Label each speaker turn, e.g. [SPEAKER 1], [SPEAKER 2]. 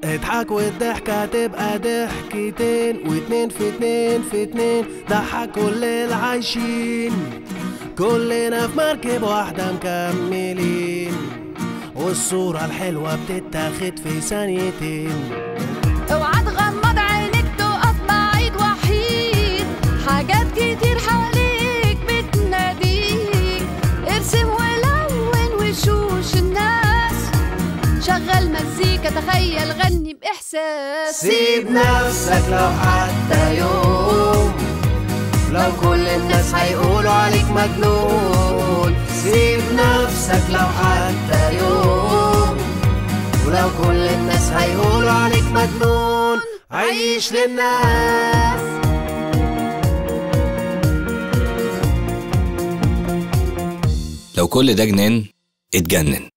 [SPEAKER 1] اضحك والضحكة تبقى ضحكتين، واتنين في اتنين في اتنين ضحك كل العايشين. كلنا في مركب واحدة مكملين، والصورة الحلوة بتتاخد في ثانيتين.
[SPEAKER 2] اوعى تغمض عينك تقف بعيد وحيد، حاجات كتير حواليك بتناديك. ارسم ولون وشوش الناس، شغل مزيكا تخيل غني بإحساس.
[SPEAKER 1] سيب نفسك لو حتى يوم، لو كل الناس هيقولوا عليك مجنون. سيب نفسك لو حتى يوم، ولو كل الناس هيقولوا عليك مجنون. عيش للناس.
[SPEAKER 3] لو كل ده جنان اتجنن.